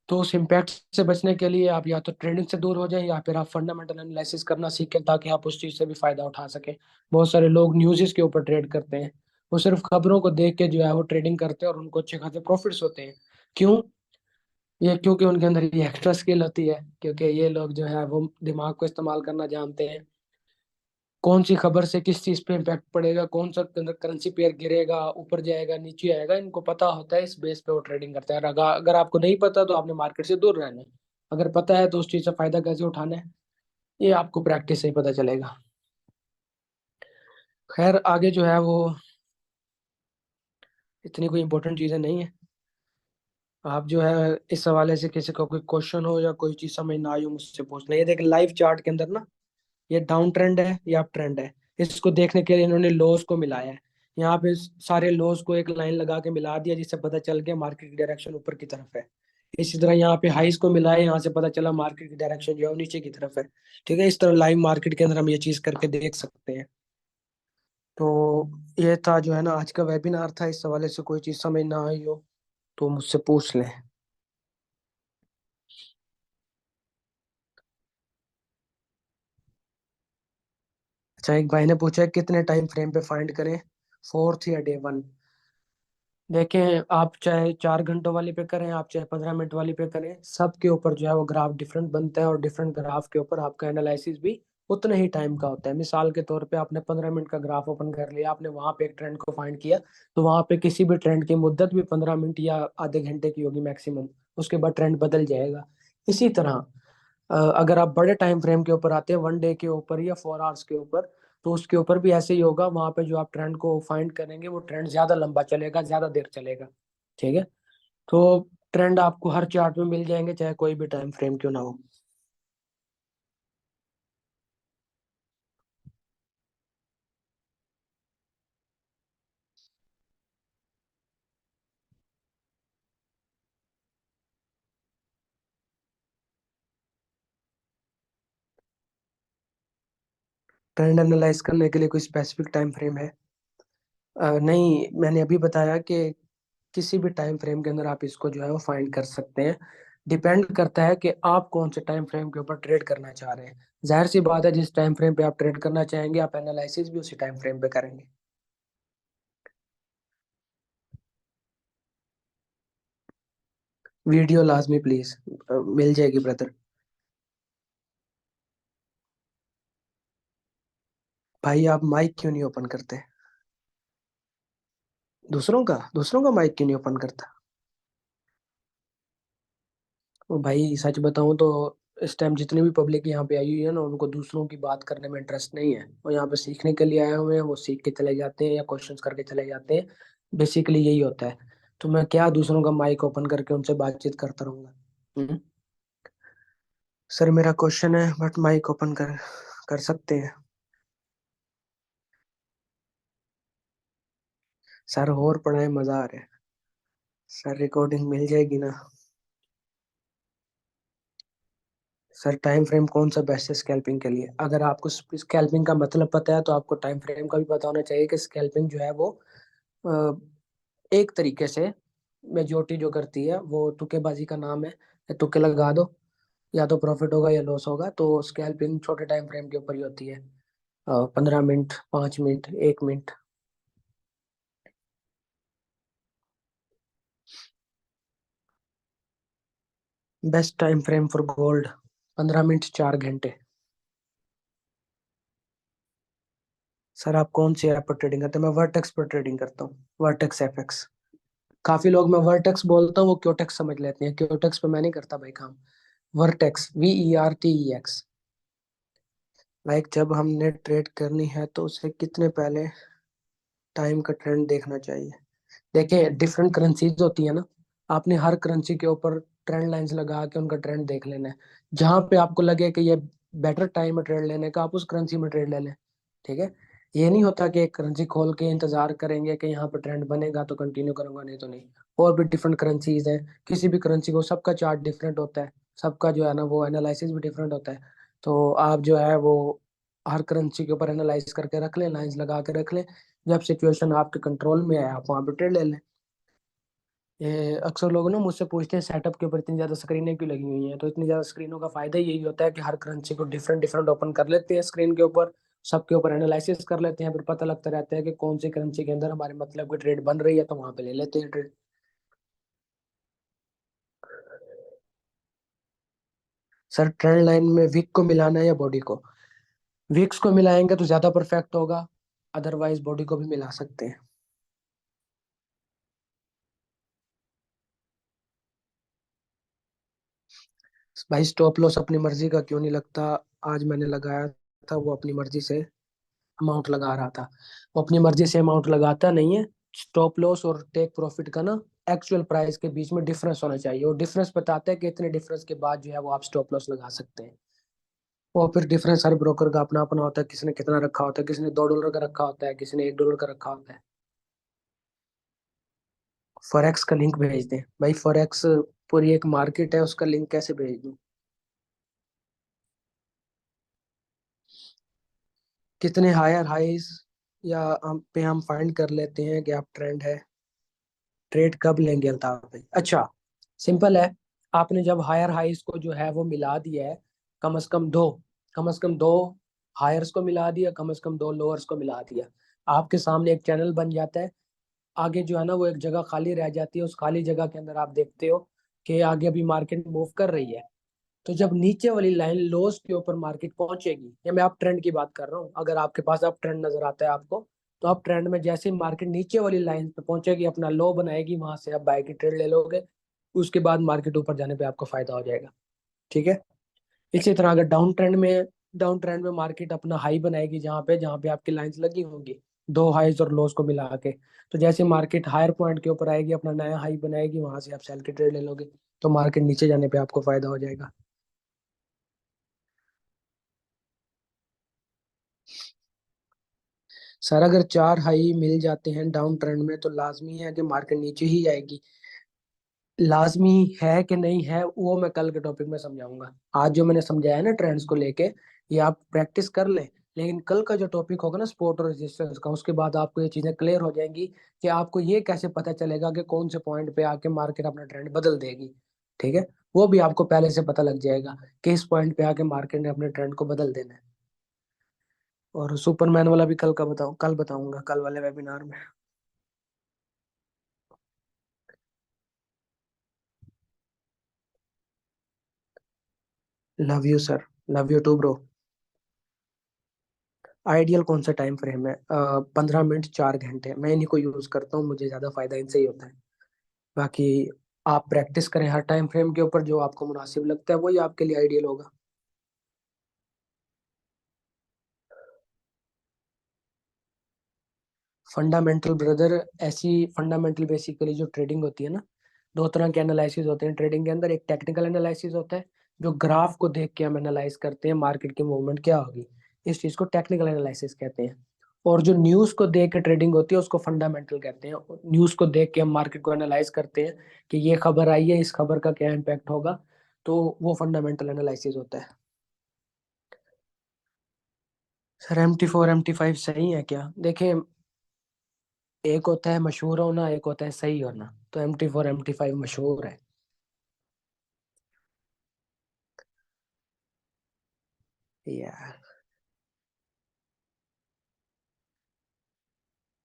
तो उस इम्पैक्ट से बचने के लिए आप या तो ट्रेडिंग से दूर हो जाएं, या फिर आप फंडामेंटल एनालिसिस करना सीखें, ताकि आप उस चीज से भी फायदा उठा सकें। बहुत सारे लोग न्यूज़ के ऊपर ट्रेड करते हैं, वो सिर्फ खबरों को देख के जो है वो ट्रेडिंग करते हैं, और उनको अच्छे खासे प्रॉफिट्स होते हैं। क्यों? ये क्योंकि उनके अंदर ये एक्स्ट्रा स्किल होती है, क्योंकि ये लोग जो है वो दिमाग को इस्तेमाल करना जानते हैं। कौन सी खबर से किस चीज पे इम्पैक्ट पड़ेगा, कौन सा करेंसी पेयर गिरेगा, ऊपर जाएगा नीचे आएगा, इनको पता होता है। इस बेस पे वो ट्रेडिंग करते हैं। और अगर आपको नहीं पता तो आपने मार्केट से दूर रहना है। अगर पता है तो उस चीज से फायदा कैसे उठाना है, ये आपको प्रैक्टिस से ही पता चलेगा। खैर आगे जो है वो इतनी कोई इंपॉर्टेंट चीजें नहीं है। आप जो है इस हवाले से किसी को कोई क्वेश्चन हो या कोई चीज समझ ना आई हो, मुझसे पूछ लें। ये देख लाइव चार्ट के अंदर ना, ये डाउन ट्रेंड है या अप ट्रेंड है, इसको देखने के लिए इन्होंने लॉस को मिलाया है। यहाँ पे सारे लॉस को एक लाइन लगा के मिला दिया, जिससे पता चल गया मार्केट की डायरेक्शन ऊपर की तरफ है। इसी तरह यहाँ पे हाइस को मिलाया, यहाँ से पता चला मार्केट की डायरेक्शन जो है वो नीचे की तरफ है। ठीक है, इस तरह लाइव मार्केट के अंदर हम ये चीज करके देख सकते हैं। तो ये था जो है ना आज का वेबिनार था। इस हवाले से कोई चीज समझ ना आई हो तो मुझसे पूछ लें। अच्छा, एक भाई ने पूछा है कितने टाइम फ्रेम पे फाइंड करें, फोर्थ या डे वन। देखें, आप चाहे 4 घंटों वाली पे करें, आप चाहे 15 मिनट वाली पे करें, सबके ऊपर जो है वो ग्राफ डिफरेंट बनता है, और डिफरेंट ग्राफ के ऊपर आपका एनालिसिस भी उतने ही टाइम का होता है। मिसाल के तौर पे आपने 15 मिनट का ग्राफ ओपन कर लिया, आपने वहां पे एक ट्रेंड को फाइंड किया, तो वहां पे किसी भी ट्रेंड की मुद्दत भी 15 मिनट या आधे घंटे की होगी मैक्सिमम। उसके बाद ट्रेंड बदल जाएगा। इसी तरह अगर आप बड़े टाइम फ्रेम के ऊपर आते हैं, 1 डे के ऊपर या 4 आवर्स के ऊपर, तो उसके ऊपर भी ऐसे ही होगा। वहां पे जो आप ट्रेंड को फाइंड करेंगे वो ट्रेंड ज्यादा लंबा चलेगा, ज्यादा देर चलेगा। ठीक है, तो ट्रेंड आपको हर चार्ट में मिल जाएंगे, चाहे कोई भी टाइम फ्रेम क्यों ना हो। ट्रेंड एनालाइज करने के लिए कोई स्पेसिफिक टाइम फ्रेम है? नहीं, मैंने अभी बताया कि किसी भी टाइम फ्रेम के अंदर आप इसको जो है वो फाइंड कर सकते हैं। डिपेंड करता है कि आप कौन से टाइम फ्रेम के ऊपर ट्रेड करना चाह रहे हैं। जाहिर सी बात है, जिस टाइम फ्रेम पे आप ट्रेड करना चाहेंगे आप एनालिसिस भी उसी टाइम फ्रेम पे करेंगे। वीडियो लाजमी प्लीज, मिल जाएगी ब्रदर। भाई आप माइक क्यों नहीं ओपन करते? दूसरों का माइक क्यों नहीं ओपन करता? वो भाई सच बताऊं तो इस टाइम जितनी भी पब्लिक यहाँ पे आई हुई है ना, उनको दूसरों की बात करने में इंटरेस्ट नहीं है। वो यहाँ पे सीखने के लिए आए हुए हैं, वो सीख के चले जाते हैं या क्वेश्चंस करके चले जाते हैं। बेसिकली यही होता है। तो मैं क्या दूसरों का माइक ओपन करके उनसे बातचीत करता रहूंगा? हम्म? सर मेरा क्वेश्चन है, बट माइक ओपन कर सकते हैं? सर और पढ़ाए, मजा आ रहा है। सर रिकॉर्डिंग मिल जाएगी ना? सर टाइम फ्रेम कौन सा बेस्ट है स्कैल्पिंग के लिए? अगर आपको स्कैल्पिंग का मतलब पता है तो आपको टाइम फ्रेम का भी पता होना चाहिए कि स्कैल्पिंग जो है वो अ, एक तरीके से मेजोरिटी जो करती है वो तुक्केबाजी का नाम है। कि तुक्के लगा दो, या तो प्रॉफिट होगा या लॉस होगा। तो स्कैल्पिंग छोटे टाइम फ्रेम के ऊपर ही होती है, 15 minute, 5 minute, 1 minute. Best time frame for gold, 15 minute, 4 घंटे। सर आप कौन सी ऐप पर ट्रेडिंग करते हैं? मैं वर्टेक्स पर ट्रेडिंग करता हूँ, वर्टेक्स एफएक्स। काफी लोग मैं वर्टेक्स बोलता हूँ वो क्योटेक्स समझ लेते हैं। क्योटेक्स पे मैं नहीं करता भाई काम। Vertex, VERTEX। लाइक जब हमने ट्रेड करनी है तो उसे कितने पहले टाइम का ट्रेंड देखना चाहिए? देखिए, डिफरेंट करेंसीज होती है ना, आपने हर करेंसी के ऊपर ट्रेंड लाइंस लगा के उनका ट्रेंड देख लेना है। जहां पे आपको लगे कि ये बेटर टाइम है ट्रेड लेने का, आप उस करेंसी में ट्रेड ले लें। ठीक है, ये नहीं होता कि एक करेंसी खोल के इंतजार करेंगे कि यहाँ पे ट्रेंड बनेगा तो कंटिन्यू करूंगा, नहीं तो नहीं। और भी डिफरेंट करेंसीज हैं, किसी भी करेंसी को सबका चार्ट डिफरेंट होता है, सबका जो है ना वो एनालिसिस भी डिफरेंट होता है। तो आप जो है वो हर करेंसी के ऊपर एनालाइज करके रख लें, लाइंस लगा के रख लें। जब सिचुएशन आपके कंट्रोल में है आप वहां पे ट्रेड ले लें। ये अक्सर लोग ना मुझसे पूछते हैं सेटअप के ऊपर इतनी ज्यादा स्क्रीनें क्यों लगी हुई हैं। तो इतनी ज्यादा स्क्रीनों का फायदा यही होता है कि हर करेंसी को डिफरेंट डिफरेंट ओपन कर लेते हैं स्क्रीन के ऊपर, सबके ऊपर एनालिसिस कर लेते हैं, फिर पता लगता रहता है कि कौन सी करेंसी के अंदर हमारे मतलब की ट्रेड बन रही है, तो वहां पे ले लेते हैं ट्रेड। सर ट्रेंड लाइन में विक को मिलाना है या बॉडी को? विक्स को मिलाएंगे तो ज्यादा परफेक्ट होगा, अदरवाइज बॉडी को भी मिला सकते हैं। भाई स्टॉप लॉस अपनी मर्जी का क्यों नहीं लगता? आज मैंने लगाया था, वो अपनी मर्जी से अमाउंट लगा रहा था। वो अपनी मर्जी से अमाउंट लगाता नहीं है। स्टॉप लॉस और टेक प्रॉफिट का ना एक्चुअल प्राइस के बीच में डिफरेंस होना चाहिए, और डिफरेंस बताता है कि इतने डिफरेंस के बाद जो है वो आप स्टॉप लॉस लगा सकते हैं। और फिर डिफरेंस हर ब्रोकर का अपना अपना होता है, किसने कितना रखा होता है, किसने $2 का रखा होता है, किसने $1 का रखा होता है। फॉरेक्स का लिंक भेज दें भाई, फॉरेक्स पूरी एक मार्केट है, उसका लिंक कैसे भेज दूं? कितने हायर हाइस या हम फाइंड कर लेते हैं कि आप ट्रेंड है? ट्रेड कब लेंगे अल्ताफ भाई? अच्छा, सिंपल है। आपने जब हायर हाइस को जो है वो मिला दिया है, कम से कम दो, कम से कम दो हायर्स को मिला दिया, कम से कम दो लोअर्स को मिला दिया, आपके सामने एक चैनल बन जाता है। आगे जो है ना वो एक जगह खाली रह जाती है, उस खाली जगह के अंदर आप देखते हो कि आगे अभी मार्केट मूव कर रही है। तो जब नीचे वाली लाइन लोस के ऊपर मार्केट पहुंचेगी, या मैं आप ट्रेंड की बात कर रहा हूँ, अगर आपके पास आप ट्रेंड नजर आता है आपको, तो आप ट्रेंड में जैसे ही मार्केट नीचे वाली लाइन पे पहुंचेगी, अपना लो बनाएगी, वहां से आप बाय की ट्रेड ले लोगे। उसके बाद मार्केट ऊपर जाने पे आपको फायदा हो जाएगा। ठीक है। इसी तरह अगर डाउन ट्रेंड में मार्केट अपना हाई बनाएगी, जहाँ पे आपकी लाइंस लगी होंगी, दो हाईज और लोस को मिला के, तो जैसे मार्केट हायर पॉइंट के ऊपर आएगी, अपना नया हाई बनाएगी, वहां से आप सेल की ट्रेड ले लोगे, तो मार्केट नीचे जाने पे आपको फायदा हो जाएगा। सर अगर चार हाई मिल जाते हैं डाउन ट्रेंड में, तो लाजमी है कि मार्केट नीचे ही जाएगी। लाजमी है कि नहीं है, वो मैं कल के टॉपिक में समझाऊंगा। आज जो मैंने समझाया है ना ट्रेंड्स को लेके, ये आप प्रैक्टिस कर लें। लेकिन कल का जो टॉपिक होगा ना स्पोर्ट और रेजिस्टेंस का, उसके बाद आपको ये चीजें क्लियर हो जाएंगी कि आपको ये कैसे पता चलेगा कि कौन से पॉइंट पे आके मार्केट अपना ट्रेंड बदल देगी। ठीक है। वो भी आपको पहले से पता लग जाएगा कि इस पॉइंट पे आके मार्केट ने अपने ट्रेंड को बदल देना है। और सुपरमैन वाला भी कल बताऊंगा, कल वाले वेबिनार में। Love you sir. Love you too bro. Ideal कौन सा टाइम फ्रेम है? 15 मिनट, 4 घंटे, मैं इन्हीं को यूज करता हूँ, मुझे ज्यादा फायदा इनसे ही होता है। बाकी आप प्रैक्टिस करें हर टाइम फ्रेम के ऊपर, जो आपको मुनासिब लगता है वही आपके लिए आइडियल होगा। फंडामेंटल ब्रदर, ऐसी फंडामेंटल बेसिकली जो ट्रेडिंग होती है ना, दो तरह के एनालिसिस होते हैं ट्रेडिंग के अंदर। एक टेक्निकल एनालिसिस होता है, जो ग्राफ को देख के हम एनालाइज करते हैं मार्केट की मूवमेंट क्या होगी, इस चीज को टेक्निकल एनालिसिस कहते हैं। और जो न्यूज को देख के ट्रेडिंग होती है उसको फंडामेंटल कहते हैं। न्यूज को देख के हम मार्केट को एनालाइज करते हैं कि ये खबर आई है, इस खबर का क्या इम्पैक्ट होगा, तो वो फंडामेंटल एनालिसिस होता है। सर MT4 MT5 सही है क्या? देखें, एक होता है मशहूर होना, एक होता है सही होना। तो MT4 MT5 मशहूर है। यार,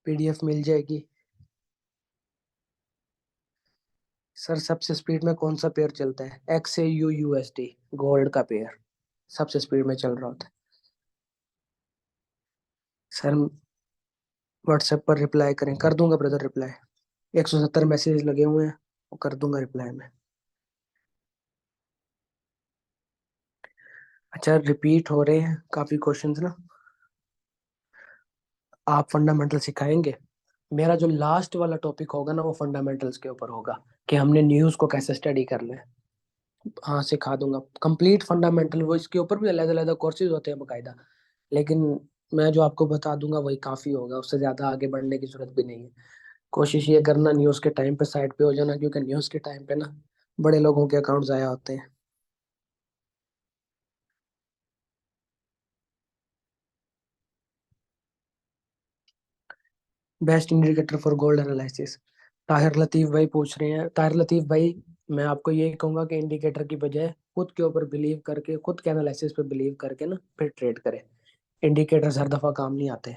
PDF मिल जाएगी। सर सबसे स्पीड में कौन सा पेयर चलता है? XAU USD, गोल्ड का पेयर सबसे स्पीड में चल रहा होता है। सर व्हाट्सएप पर रिप्लाई करें, कर दूंगा ब्रदर रिप्लाई। 170 मैसेज लगे हुए हैं, वो कर दूंगा रिप्लाई में। अच्छा, रिपीट हो रहे हैं काफी क्वेश्चंस ना। आप फंडामेंटल सिखाएंगे? मेरा जो लास्ट वाला टॉपिक होगा ना वो फंडामेंटल्स के ऊपर होगा, कि हमने न्यूज़ को कैसे स्टडी करना है। हाँ सिखा दूंगा कंप्लीट फंडामेंटल, वो इसके ऊपर भी अलग अलग कोर्सेज होते हैं बकायदा। लेकिन मैं जो आपको बता दूंगा वही काफ़ी होगा, उससे ज़्यादा आगे बढ़ने की जरूरत भी नहीं है। कोशिश ये करना न्यूज़ के टाइम पे साइड पे हो जाना, क्योंकि न्यूज़ के टाइम पे ना बड़े लोगों के अकाउंट ज़ाया होते हैं। Best indicator for gold analysis, Tahir Latif भाई पूछ रहे हैं। ताहिर लतीफ़ भाई, मैं आपको ये कहूंगा कि इंडिकेटर की बजाय खुद के ऊपर बिलीव करके, खुद के एनालिसिस पे बिलीव करके ना फिर ट्रेड करें। इंडिकेटर्स हर दफ़ा काम नहीं आते।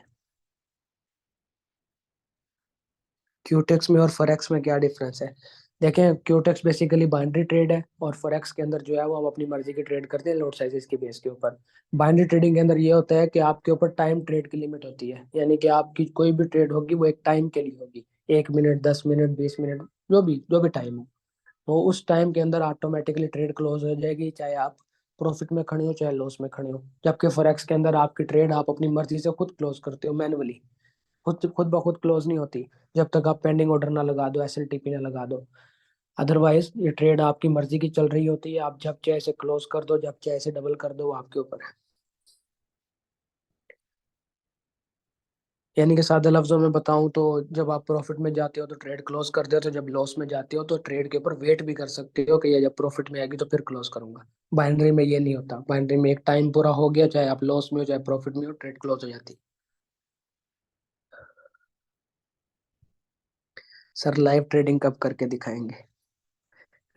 क्यूटेक्स में और फॉरेक्स में क्या डिफरेंस है? देखें, क्यूटेक्स बेसिकली बाइनरी ट्रेड है, और फॉरेक्स के अंदर जो है वो हम अपनी मर्जी की ट्रेड करते हैं लॉट साइजेस के बेस के ऊपर। बाइनरी ट्रेडिंग के अंदर ये होता है कि आपके ऊपर टाइम ट्रेड की लिमिट होती है, यानी कि आपकी कोई भी ट्रेड होगी वो एक टाइम के लिए होगी, 1 मिनट, 10 मिनट, 20 मिनट, जो भी टाइम हो। तो उस टाइम के अंदर ऑटोमेटिकली ट्रेड क्लोज हो जाएगी, चाहे आप प्रॉफिट में खड़े हो चाहे लॉस में खड़े हो। जबकि फॉरेक्स के अंदर आपकी ट्रेड आप अपनी मर्जी से खुद क्लोज करते हो मैनुअली, खुद खुद ब खुद क्लोज नहीं होती, जब तक आप पेंडिंग ऑर्डर ना लगा दो, एसएलटीपी ना लगा दो। अदरवाइज ये ट्रेड आपकी मर्जी की चल रही होती है, आप जब चाहे इसे क्लोज कर दो, जब चाहे इसे डबल कर दो, वो आपके ऊपर है। यानी कि सादे लफ्जों में बताऊं तो, जब आप प्रॉफिट में जाते हो तो ट्रेड क्लोज कर देते हो, जब लॉस में जाते हो तो ट्रेड के ऊपर वेट भी कर सकते हो कि ये जब प्रॉफिट में आएगी तो फिर क्लोज करूंगा। बाइनरी में ये नहीं होता, बाइनरी में एक टाइम पूरा हो गया, चाहे आप लॉस में हो चाहे प्रॉफिट में हो, ट्रेड क्लोज हो जाती। सर लाइव ट्रेडिंग कब करके दिखाएंगे?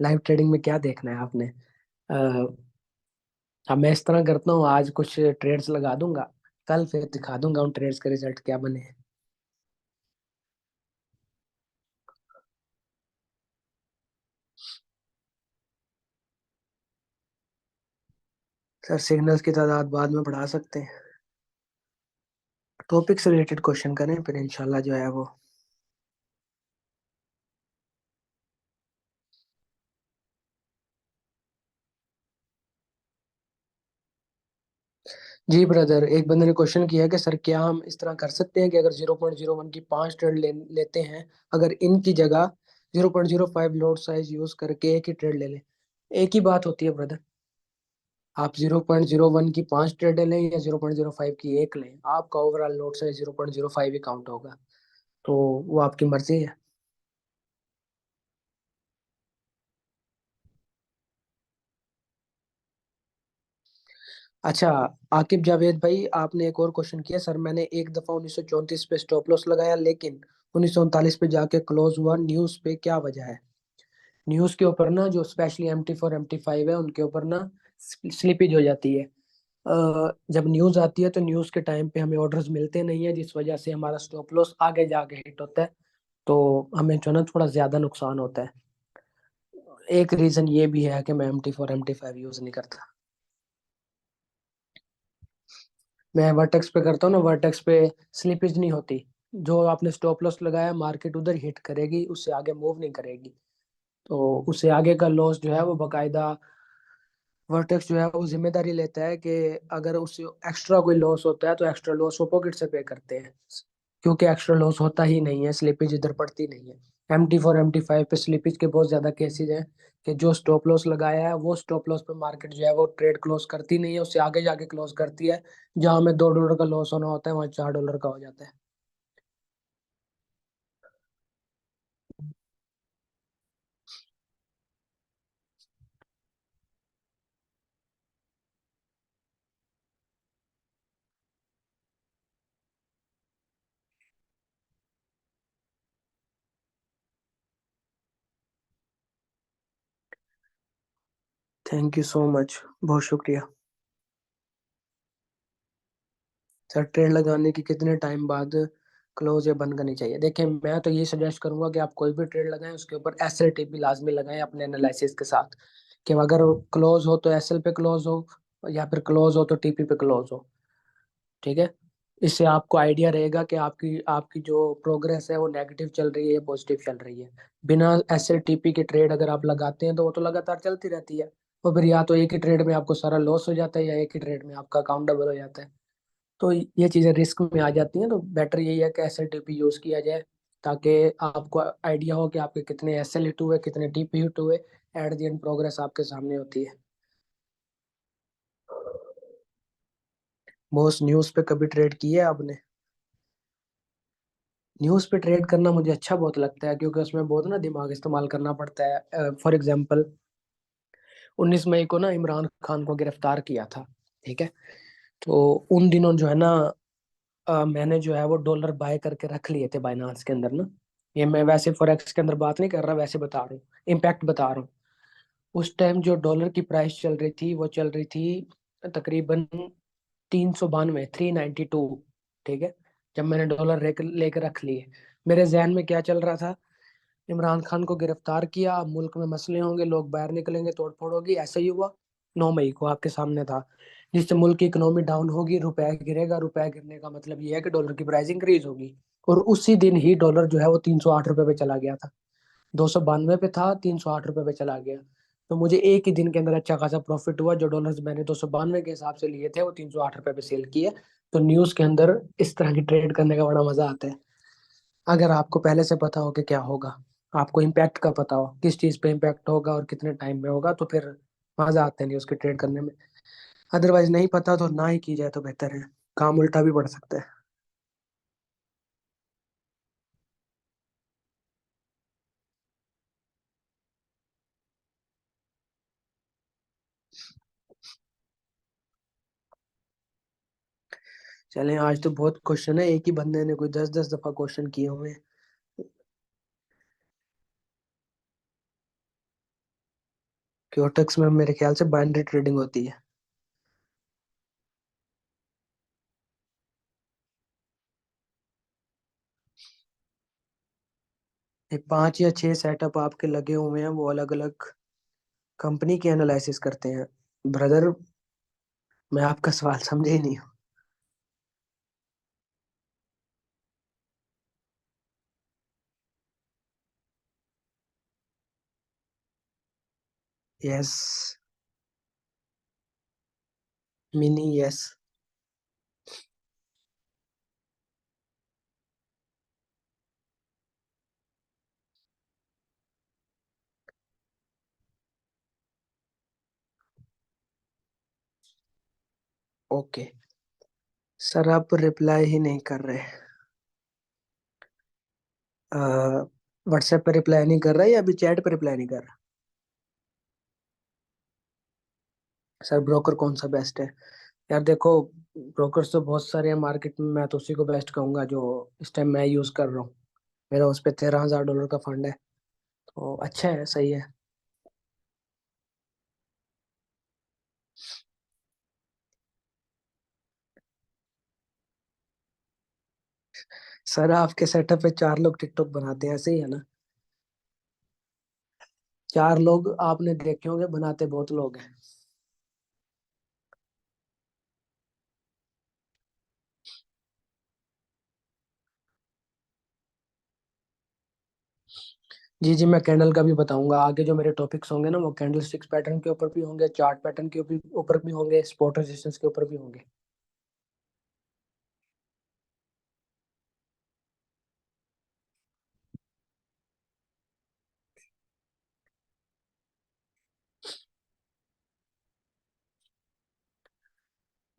लाइव ट्रेडिंग में क्या देखना है आपने? अब मैं इस तरह करता हूँ, आज कुछ ट्रेड्स लगा दूंगा, कल फिर दिखा दूंगा उन ट्रेड्स के रिजल्ट क्या बने हैं। सर सिग्नल्स की तादाद बाद में बढ़ा सकते हैं, टॉपिक से रिलेटेड क्वेश्चन करें फिर इंशाल्लाह जो है वो। जी ब्रदर, एक बंदे ने क्वेश्चन किया कि सर क्या हम इस तरह कर सकते हैं कि अगर 0.01 की 5 ट्रेड लेते हैं, अगर इनकी जगह 0.05 लोड साइज यूज करके एक ही ट्रेड ले लें? एक ही बात होती है ब्रदर, आप 0.01 की 5 ट्रेड लें या 0.05 की एक लें, आपका ओवरऑल लोड साइज 0.05 ही काउंट होगा। तो वो आपकी मर्जी है। अच्छा, आकिब जावेद भाई, आपने एक और क्वेश्चन किया, सर मैंने एक दफा 1934 पे स्टॉप लॉस लगाया, लेकिन 1939 पे जाके क्लोज हुआ, न्यूज पे क्या वजह है? न्यूज के ऊपर ना, जो स्पेशली MT4 MT5 है, उनके ऊपर ना स्लिपेज हो जाती है। जब न्यूज आती है तो न्यूज के टाइम पे हमें ऑर्डर्स मिलते नहीं है, जिस वजह से हमारा स्टॉप लॉस आगे जाके हिट होता है, तो हमें जो है ना थोड़ा ज्यादा नुकसान होता है। एक रीजन ये भी है कि मैं MT4 MT5 यूज नहीं करता। मैं वर्टेक्स पे करता हूँ ना, वर्टेक्स पे स्लिपेज नहीं होती। जो आपने स्टॉप लॉस लगाया, मार्केट उधर हिट करेगी, उससे आगे मूव नहीं करेगी। तो उससे आगे का लॉस जो है वो बकायदा वर्टेक्स जो है वो जिम्मेदारी लेता है कि अगर उससे एक्स्ट्रा कोई लॉस होता है तो एक्स्ट्रा लॉस वो पॉकेट से पे करते हैं, क्योंकि एक्स्ट्रा लॉस होता ही नहीं है, स्लिपेज इधर पड़ती नहीं है। MT4 MT5 पे स्लिपेज के बहुत ज्यादा केसेस हैं कि जो स्टॉप लॉस लगाया है वो स्टॉप लॉस पे मार्केट जो है वो ट्रेड क्लोज करती नहीं है, उससे आगे जाके क्लोज करती है। जहां हमें $2 का लॉस होना होता है वहां $4 का हो जाता है। थैंक यू सो मच, बहुत शुक्रिया। सर ट्रेड लगाने की कितने टाइम बाद क्लोज या बंद करनी चाहिए? देखिए, मैं तो ये सजेस्ट करूंगा कि आप कोई भी ट्रेड लगाएं उसके ऊपर SLTP लाजमी लगाएं अपने एनालिसिस के साथ, कि अगर क्लोज हो तो SL पे क्लोज हो, या फिर क्लोज हो तो TP पे क्लोज हो। ठीक है, इससे आपको आइडिया रहेगा कि आपकी आपकी जो प्रोग्रेस है वो नेगेटिव चल रही है या पॉजिटिव चल रही है। बिना SLTP के ट्रेड अगर आप लगाते हैं तो वो तो लगातार चलती रहती है, और फिर या तो एक ही ट्रेड में आपको सारा लॉस हो जाता है, या एक ही ट्रेड में आपका अकाउंट डबल हो जाता है। तो ये चीजें रिस्क में आ जाती हैं, तो बेटर यही है कि SLTP यूज किया जाए, ताकि आपको आइडिया हो कि आपके कितने SL हिट हुए, कितने TP हिट हुए। एट द एंड प्रोग्रेस आपके सामने होती है। बॉस, न्यूज पे कभी ट्रेड किया है आपने? न्यूज पे ट्रेड करना मुझे अच्छा बहुत लगता है, क्योंकि उसमें बहुत ना दिमाग इस्तेमाल करना पड़ता है। फॉर एग्जाम्पल, 19 मई को ना इमरान खान को गिरफ्तार किया था, ठीक है? तो उन दिनों जो है ना, मैंने जो है वो डॉलर बाय करके रख लिए थे बाइनांस के अंदर ना। ये मैं वैसे फॉरेक्स के अंदर बात नहीं कर रहा, वैसे बता रहा हूँ, इम्पैक्ट बता रहा हूँ। उस टाइम जो डॉलर की प्राइस चल रही थी, वो चल रही थी तकरीबन 392, 392। ठीक है, जब मैंने डॉलर लेकर रख लिए, मेरे जहन में क्या चल रहा था इमरान खान को गिरफ्तार किया, अब मुल्क में मसले होंगे, लोग बाहर निकलेंगे, तोड़फोड़ होगी, ऐसा ही हुआ। 9 मई को आपके सामने था। जिससे मुल्क की इकोनॉमी डाउन होगी, रुपया गिरेगा, रुपया गिरने का मतलब ये है कि डॉलर की प्राइस इंक्रीज होगी। और उसी दिन ही डॉलर जो है वो 308 रुपये पे चला गया था। 292 पे था, 308 रुपये पे चला गया। तो मुझे एक ही दिन के अंदर अच्छा खासा प्रॉफिट हुआ। जो डॉलर्स मैंने 292 के हिसाब से लिए थे वो 308 रुपये पे सेल किए। तो न्यूज के अंदर इस तरह की ट्रेड करने का बड़ा मजा आता है। अगर आपको पहले से पता हो कि क्या होगा, आपको इम्पैक्ट का पता हो किस चीज पे इम्पैक्ट होगा और कितने टाइम में होगा, तो फिर मजा आता है न्यूज की ट्रेड करने में। अदरवाइज नहीं पता तो ना ही की जाए तो बेहतर है। काम उल्टा भी पड़ सकता है। चलें, आज तो बहुत क्वेश्चन है, एक ही बंदे ने कोई 10-10 दफा क्वेश्चन किए हुए हैं। क्योटेक्स में मेरे ख्याल से बाइनरी ट्रेडिंग होती है। ये 5 या 6 सेटअप आपके लगे हुए हैं, वो अलग अलग कंपनी की एनालिसिस करते हैं। ब्रदर, मैं आपका सवाल समझे ही नहीं हूँ। Yes. Mini, yes. Okay. Sir आप रिप्लाई ही नहीं कर रहे। व्हाट्सएप पे रिप्लाई नहीं कर रहा या अभी चैट पे रिप्लाई नहीं कर रहा? सर ब्रोकर कौन सा बेस्ट है? यार देखो, ब्रोकर्स तो बहुत सारे हैं मार्केट में, मैं तो उसी को बेस्ट कहूंगा जो इस टाइम मैं यूज कर रहा हूँ। मेरा उस पे $13,000 का फंड है। तो अच्छा है, सही है। सर आपके सेटअप पे 4 लोग टिकटॉक बनाते हैं, ऐसे ही है ना? 4 लोग आपने देखे होंगे, बनाते बहुत लोग हैं। जी जी, मैं कैंडल का भी बताऊंगा आगे। जो मेरे टॉपिक्स होंगे ना, वो कैंडल स्टिक्स पैटर्न के ऊपर भी होंगे, चार्ट पैटर्न के ऊपर भी होंगे, स्पॉट रेजिस्टेंस के ऊपर भी होंगे।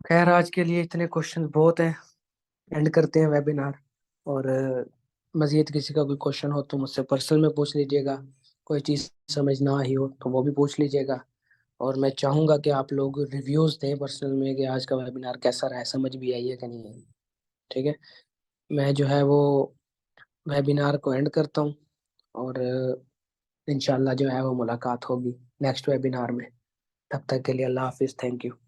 खैर, आज के लिए इतने क्वेश्चंस बहुत हैं। एंड करते हैं वेबिनार। और मजीद किसी का कोई क्वेश्चन हो तो मुझसे पर्सनल में पूछ लीजिएगा। कोई चीज़ समझ ना आई हो तो वो भी पूछ लीजिएगा। और मैं चाहूँगा कि आप लोग रिव्यूज़ दें पर्सनल में कि आज का वेबिनार कैसा रहा है, समझ भी आई है कि नहीं है। ठीक है। मैं जो है वो वेबिनार को एंड करता हूँ। और इंशाल्लाह जो है वो मुलाकात होगी नेक्स्ट वेबिनार में। तब तक के लिए अल्लाह हाफिज़, थैंक यू।